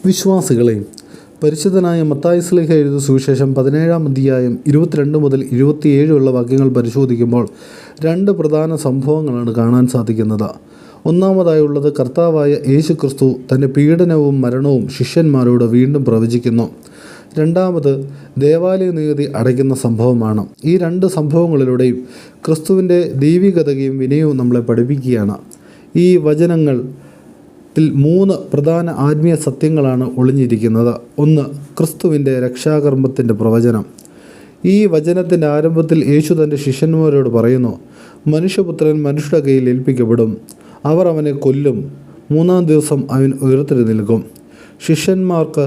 വിശ്വാസികളെ, പരിശുദ്ധനായ മത്തായി ശ്ലീഹ എഴുതിയ സുവിശേഷം 17-ാം അധ്യായം 22 മുതൽ 27 ഉള്ള വാക്യങ്ങൾ പരിശോധിക്കുമ്പോൾ രണ്ട് പ്രധാന സംഭവങ്ങളാണ് കാണാൻ സാധിക്കുന്നത്. ഒന്നാമതായുള്ളത് കർത്താവായ യേശു ക്രിസ്തു തൻ്റെ പീഡനവും മരണവും ശിഷ്യന്മാരോട് വീണ്ടും പ്രവചിക്കുന്നു. രണ്ടാമത് ദേവാലയ നികുതി അടയ്ക്കുന്ന സംഭവമാണ്. ഈ രണ്ട് സംഭവങ്ങളിലൂടെയും ക്രിസ്തുവിൻ്റെ ദൈവികതയും വിനയവും നമ്മളെ പഠിപ്പിക്കുകയാണ്. ഈ വചനങ്ങൾ മൂന്ന് പ്രധാന ആത്മീയ സത്യങ്ങളാണ് ഒളിഞ്ഞിരിക്കുന്നത്. ഒന്ന്, ക്രിസ്തുവിൻ്റെ രക്ഷാകർമ്മത്തിൻ്റെ പ്രവചനം. ഈ വചനത്തിൻ്റെ ആരംഭത്തിൽ യേശു തൻ്റെ ശിഷ്യന്മാരോട് പറയുന്നു, മനുഷ്യപുത്രൻ മനുഷ്യരുടെ കയ്യിൽ ഏൽപ്പിക്കപ്പെടും, അവർ അവനെ കൊല്ലും, 3-ാം ദിവസം അവൻ ഉയർത്തെഴുന്നേൽക്കും. ശിഷ്യന്മാർക്ക്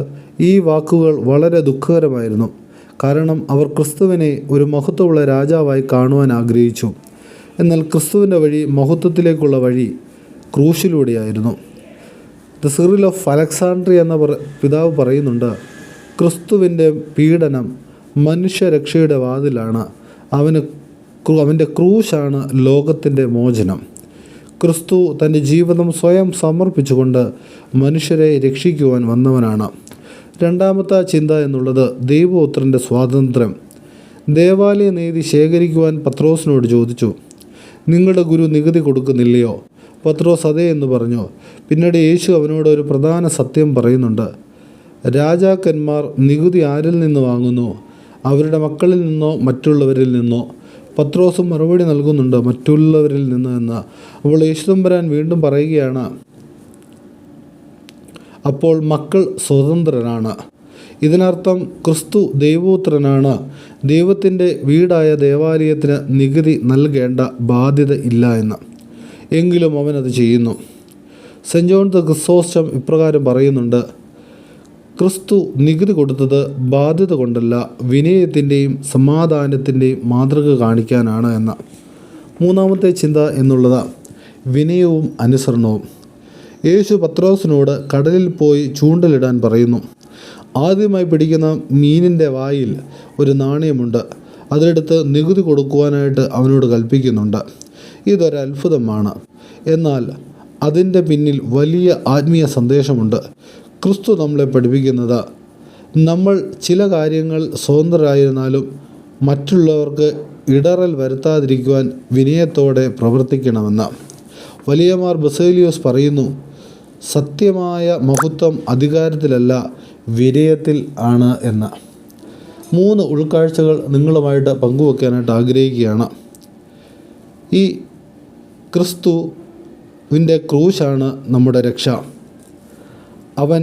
ഈ വാക്കുകൾ വളരെ ദുഃഖകരമായിരുന്നു. കാരണം അവർ ക്രിസ്തുവിനെ ഒരു മഹത്വമുള്ള രാജാവായി കാണുവാൻ ആഗ്രഹിച്ചു. എന്നാൽ ക്രിസ്തുവിൻ്റെ വഴി, മഹത്വത്തിലേക്കുള്ള വഴി ക്രൂശിലൂടെയായിരുന്നു. ദ സിറിൽ ഓഫ് അലക്സാണ്ട്രിയ എന്ന പിതാവ് പറയുന്നുണ്ട്, ക്രിസ്തുവിൻ്റെ പീഡനം മനുഷ്യരക്ഷയുടെ വാതിലാണ്. അവൻ്റെ ക്രൂശാണ് ലോകത്തിൻ്റെ മോചനം. ക്രിസ്തു തൻ്റെ ജീവിതം സ്വയം സമർപ്പിച്ചുകൊണ്ട് മനുഷ്യരെ രക്ഷിക്കുവാൻ വന്നവനാണ്. രണ്ടാമത്തെ ചിന്ത എന്നുള്ളത് ദൈവപുത്രൻ്റെ സ്വാതന്ത്ര്യം. ദേവാലയ നികുതി ശേഖരിക്കുവാൻ പത്രോസിനോട് ചോദിച്ചു, നിങ്ങളുടെ ഗുരു നികുതി കൊടുക്കുന്നില്ലയോ? പത്രോസ് അതേ എന്ന് പറഞ്ഞു. പിന്നീട് യേശു അവനോട് ഒരു പ്രധാന സത്യം പറയുന്നുണ്ട്. രാജാക്കന്മാർ നികുതി ആരിൽ നിന്ന് വാങ്ങുന്നു? അവരുടെ മക്കളിൽ നിന്നോ മറ്റുള്ളവരിൽ നിന്നോ? പത്രോസും മറുപടി നൽകുന്നുണ്ട്, മറ്റുള്ളവരിൽ നിന്ന് എന്ന്. അപ്പോൾ യേശുദമ്പുരാൻ വീണ്ടും പറയുകയാണ്, അപ്പോൾ മക്കൾ സ്വതന്ത്രരാണ്. ഇതിനർത്ഥം ക്രിസ്തു ദൈവപുത്രനാണ്. ദൈവത്തിൻ്റെ വീടായ ദേവാലയത്തിന് നികുതി നൽകേണ്ട ബാധ്യത ഇല്ല എന്ന്. എങ്കിലും അവനത് ചെയ്യുന്നു. സെൻറ്റ് ജോൺ ദ ക്രിസോസ്റ്റം ഇപ്രകാരം പറയുന്നുണ്ട്, ക്രിസ്തു നികുതി കൊടുത്തത് ബാധ്യത കൊണ്ടല്ല, വിനയത്തിൻ്റെയും സമാധാനത്തിൻ്റെയും മാതൃക കാണിക്കാനാണ് എന്ന്. മൂന്നാമത്തെ ചിന്ത എന്നുള്ളത് വിനയവും അനുസരണവും. യേശു പത്രോസിനോട് കടലിൽ പോയി ചൂണ്ടലിടാൻ പറയുന്നു. ആദ്യമായി പിടിക്കുന്ന മീനിൻ്റെ വായിൽ ഒരു നാണയമുണ്ട്. അതെടുത്ത് നികുതി കൊടുക്കുവാനായിട്ട് അവനോട് കൽപ്പിക്കുന്നുണ്ട്. ഇതൊരത്ഭുതമാണ്. എന്നാൽ അതിൻ്റെ പിന്നിൽ വലിയ ആത്മീയ സന്ദേശമുണ്ട്. ക്രിസ്തു നമ്മളെ പഠിപ്പിക്കുന്നത്, നമ്മൾ ചില കാര്യങ്ങൾ സ്വതന്ത്രരായിരുന്നാലും മറ്റുള്ളവർക്ക് ഇടറൽ വരുത്താതിരിക്കുവാൻ വിനയത്തോടെ പ്രവർത്തിക്കണമെന്ന്. വലിയമാർ ബസേലിയോസ് പറയുന്നു, സത്യമായ മഹത്വം അധികാരത്തിലല്ല, വിനയത്തിൽ ആണ് എന്ന്. 3 ഉൾക്കാഴ്ചകൾ നിങ്ങളുമായിട്ട് പങ്കുവെക്കാനായിട്ട് ആഗ്രഹിക്കുകയാണ്. ഈ ക്രിസ്തുവിൻ്റെ ക്രൂശാണ് നമ്മുടെ രക്ഷ. അവൻ